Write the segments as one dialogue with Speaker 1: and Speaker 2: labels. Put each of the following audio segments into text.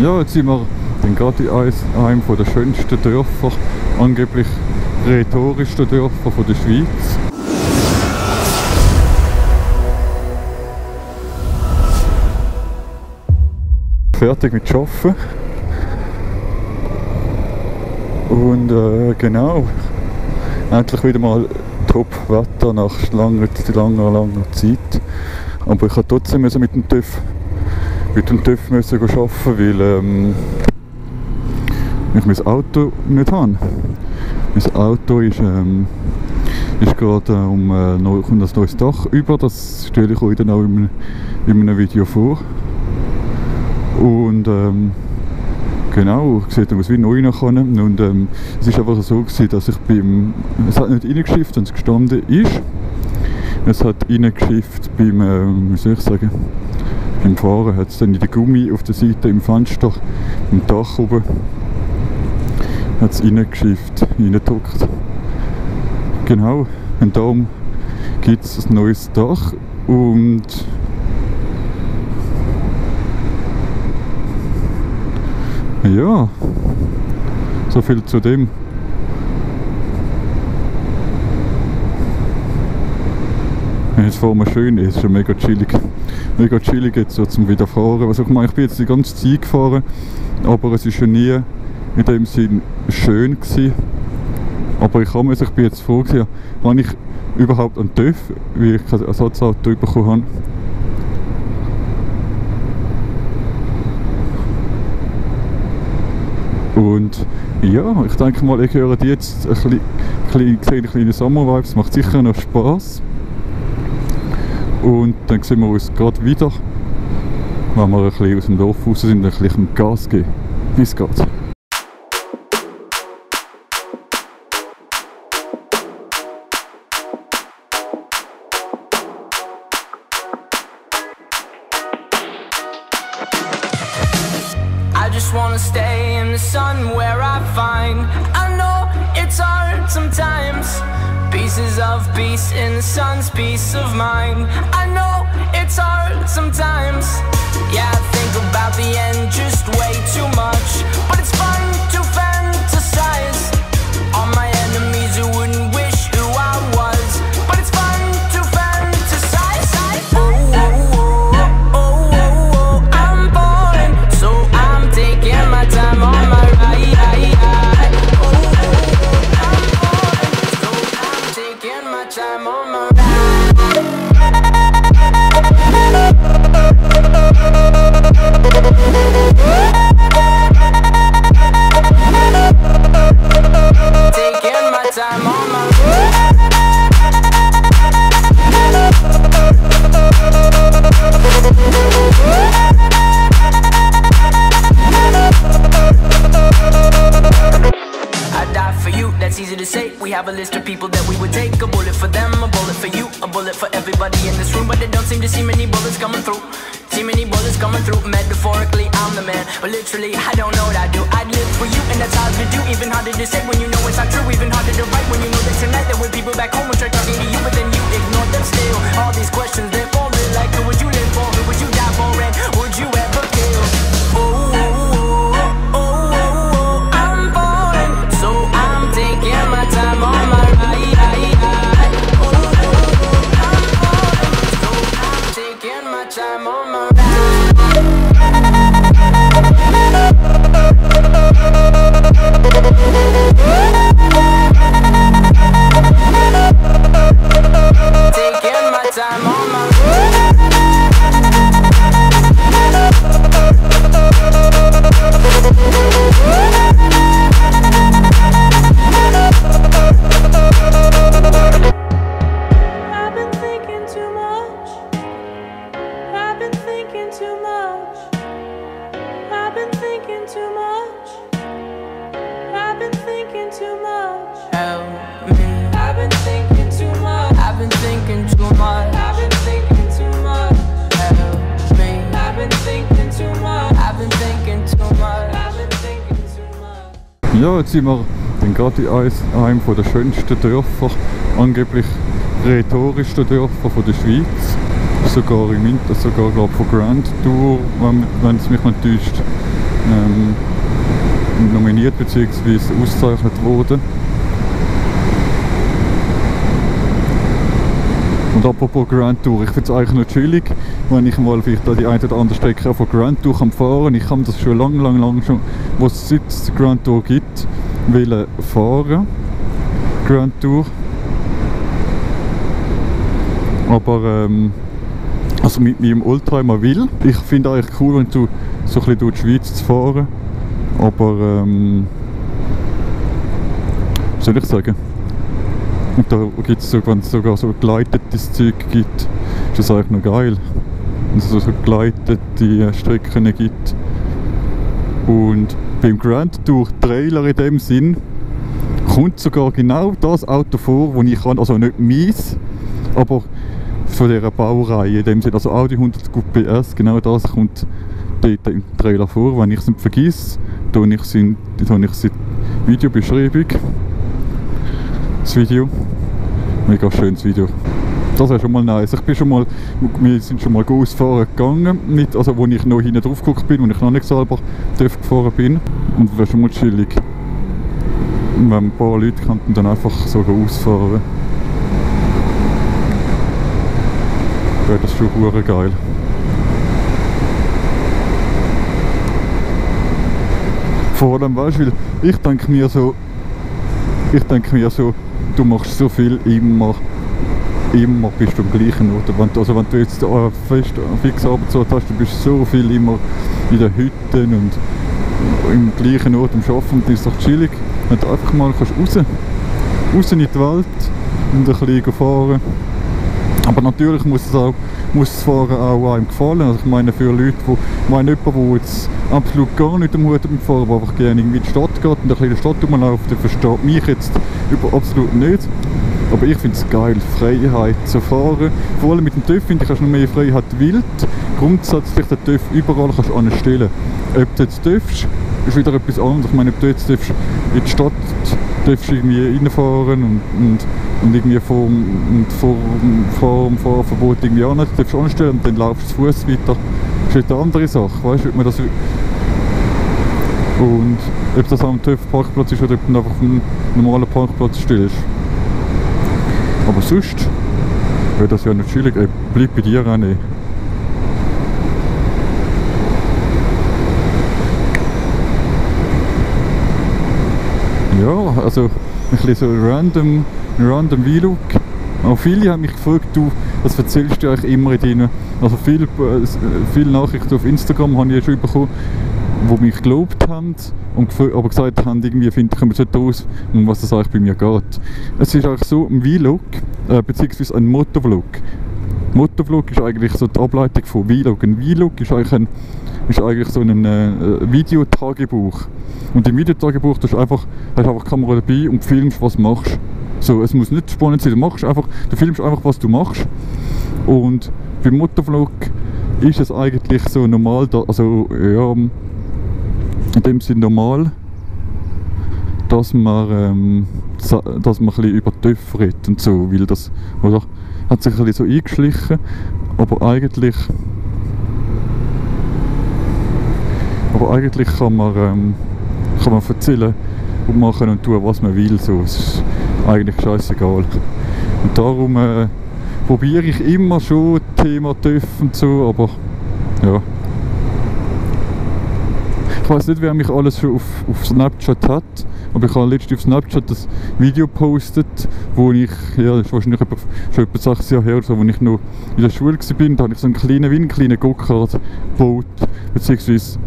Speaker 1: Ja, jetzt sind wir dann gerade in einem der schönsten Dörfer, angeblich rhetorischsten Dörfer von der Schweiz. Fertig mit Arbeiten. Und genau, endlich wieder mal Top-Wetter nach langer Zeit. Aber ich musste trotzdem mit dem TÜV arbeiten, weil ich mein Auto nicht habe. Mein Auto ist gerade kommt ein neues Dach über, das stelle ich euch dann auch in einem Video vor. Und genau, sieht aus wie neu nachher. Und es war einfach so gewesen, dass ich es hat nicht reingeschifft, wenn es gestanden ist. Es hat reingeschifft beim, wie soll ich sagen, beim Fahren hat es dann in den Gummi auf der Seite im Fenster, im Dach oben, hat es reingedrückt. Genau, und darum gibt es ein neues Dach und ja, so viel zu dem. Jetzt fahren wir schön, es ist schon mega chillig. Mega chillig jetzt so zum Wiederfahren. Also ich meine, ich bin jetzt die ganze Zeit gefahren, aber es war schon nie in dem Sinn schön gewesen. Aber ich bin jetzt froh gewesen, habe ich überhaupt einen TÜV, wie ich kein Ersatzauto bekommen habe. Und ja, ich denke mal, ich höre jetzt ein kleine Sommervibes, macht sicher noch Spass. Und dann sehen wir uns gerade wieder, wenn wir ein bisschen aus dem Dorf raus sind, ein bisschen Gas geben. Bis geht's.
Speaker 2: I just wanna stay in the sun where I find I know it's hard sometimes. Pieces of peace in the sun's peace of mind. I know it's hard sometimes. Yeah, I think about the end just way too much. But it's fun to fantasize on my enemies who wouldn't wish who I was. But it's fun to fantasize. Oh, I'm falling, so I'm taking my time on my ride. Time on my taking my time on my I die for you, that's easy to say. We have a list of people that we would take. A bullet for them, a bullet for you, a bullet for everybody in this room. But they don't seem to see many bullets coming through. See many bullets coming through. Metaphorically, I'm the man, but literally, I don't know what I do. I'd live for you, and that's hard to do. Even harder to say when you know it's not true. Even harder to write when you know that tonight there were people back home who tried talking to you, but then you ignore them still. All these questions, they're falling like, who would you live for? Who would you die for? And would you ever kill? I'm falling, so I'm taking my time on my ride. Taking my time on my ride. Taking my time on my I've been thinking too much. I've been thinking too much. I've been thinking too much. I've been thinking too much. Help me. I've been thinking too much. I've been thinking too much. I've been thinking too much. Help me. I've been thinking too much. I've been thinking too much. I've been thinking too much.
Speaker 1: Ja, jetzt sind wir dann gerade in einem der schönsten Dörfer, angeblich rhetorischsten Dörfer von der Schweiz. Sogar glaube von Grand Tour, wenn es mich nicht täuscht. nominiert bzw. ausgezeichnet worden. Und apropos Grand Tour, ich finde es eigentlich noch chillig, wenn ich mal vielleicht da die eine oder andere Strecke von Grand Tour kann fahren. Ich kann das schon lange schon, was es Grand Tour gibt, wollen fahren. Grand Tour. Aber also mit meinem Oldtimer will. Ich finde eigentlich cool, wenn du so ein bisschen durch die Schweiz zu fahren. Aber was soll ich sagen? Und da gibt es wenn es sogar so geleitetes Zeug gibt, ist das eigentlich noch geil. Wenn es so geleitete Strecken gibt. Und beim Grand Tour Trailer in dem Sinn kommt sogar genau das Auto vor, das ich kann, also nicht meins, aber von dieser Baureihe in dem Sinn, also Audi 100 Coupe PS, genau das kommt dort im Trailer vor. Wenn ich es nicht vergesse, tue ich es in die Videobeschreibung. Das Video. Mega schönes Video. Das wäre schon mal nice. Wir sind schon mal ausfahren gegangen, also wo ich noch hinten drauf geguckt bin, wo ich noch nicht selber gefahren bin. Und das wäre schon mal chillig. Wenn ein paar Leute könnten dann einfach so ausfahren. Wäre das schon hure geil. Vor allem, weißt du, weil ich denke mir so, du machst so viel immer bist du am gleichen Ort. Also wenn du jetzt fix Arbeitszeit hast, du bist so viel immer in den Hütten und im gleichen Ort am Arbeiten, und das ist doch chillig, wenn du einfach mal raus in die Welt und ein bisschen fahren. Aber natürlich muss das Fahren auch einem gefallen. Also ich meine, für Leute, jemand, der jetzt absolut gar nicht am Hut mit Fahren, der einfach gerne in die Stadt geht und ein bisschen in der Stadt rumläuft, der versteht mich jetzt absolut nicht. Aber ich finde es geil, Freiheit zu fahren. Vor allem mit dem TÜV finde ich, hast du noch mehr Freiheit wild. Grundsätzlich den TÜV überall kannst du anstellen. Ob du jetzt TÜVst, ist wieder etwas anderes. Ich meine, ob du jetzt in die Stadt irgendwie reinfahren und irgendwie vor dem Fahrverbot irgendwie anstellen und dann laufst du zu Fuß weiter. Das ist eine andere Sache, weißt du, ob man das... Und ob das am TÜV-Parkplatz ist oder ob du einfach auf einem normalen Parkplatz stellst. Aber sonst wäre das ja nicht chillig. Bleib bei dir, René. Ja, also ein bisschen so random Vlog. Auch viele haben mich gefragt, du, was erzählst du eigentlich immer in deinen... Also viele Nachrichten auf Instagram habe ich ja schon bekommen, die mich gelobt haben und aber gesagt haben, irgendwie kommen sie nicht raus, um was das eigentlich bei mir geht. Es ist eigentlich so ein Vlog, beziehungsweise ein Motovlog. Motovlog ist eigentlich so die Ableitung von Vlog. Ein Vlog ist eigentlich so ein Videotagebuch. Und im Videotagebuch hast du einfach Kamera dabei und filmst, was du machst. So, es muss nicht spannend sein, du filmst einfach, was du machst. Und beim Motovlog ist es eigentlich so normal, also ja, in dem Sinne normal, dass man ein bisschen über TÜV redet und so, weil das, oder, hat sich ein bisschen so eingeschlichen, aber eigentlich kann man erzählen und machen und tun, was man will, so. Es ist eigentlich scheißegal. Und darum probiere ich immer schon Thema TÜV und so, aber ja. Ich weiß nicht, wer mich alles schon auf Snapchat hat, aber ich habe letztens auf Snapchat das Video gepostet, wo ich, ja, das ist wahrscheinlich schon etwa 6 Jahre her, so, wo ich noch in der Schule war, da habe ich so einen kleinen Go-Kart gebaut, beziehungsweise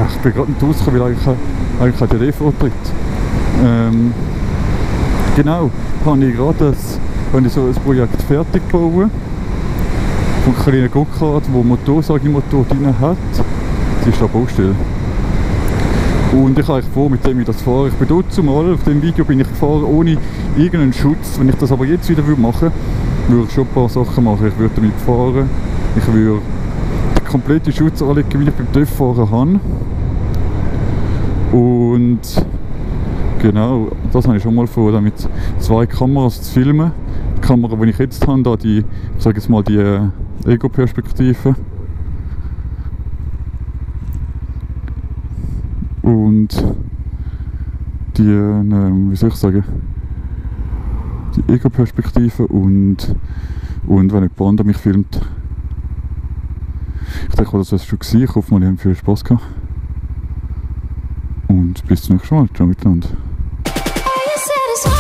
Speaker 1: ich bin gerade nicht rausgekommen, weil eigentlich hat der Revo-Tritt. Genau, habe ich gerade so ein Projekt fertig gebaut. Von einem kleinen Go-Kart, wo Motorsagi-Motor drin hat. Sie ist da Baustelle. Und ich habe vor, mit dem ich das fahre. Ich bin dort mal, auf dem Video bin ich gefahren ohne irgendeinen Schutz. Wenn ich das aber jetzt wieder machen würde ich schon ein paar Sachen machen. Ich würde damit fahren, ich würde den komplette Schutzanlage, wie ich beim TÜV-Fahren habe. Und genau, das habe ich schon mal vor, da mit 2 Kameras zu filmen. Die Kamera, die ich jetzt habe, da die, ich sage jetzt mal die Ego-Perspektive. Und die, wie soll ich sagen, die Ego-Perspektive und wenn jemand anderes mich filmt. Ich denke, das war es schon gewesen. Ich hoffe, wir haben viel Spaß gehabt. Und bis zum nächsten Mal. Ciao miteinander.
Speaker 3: Satisfied.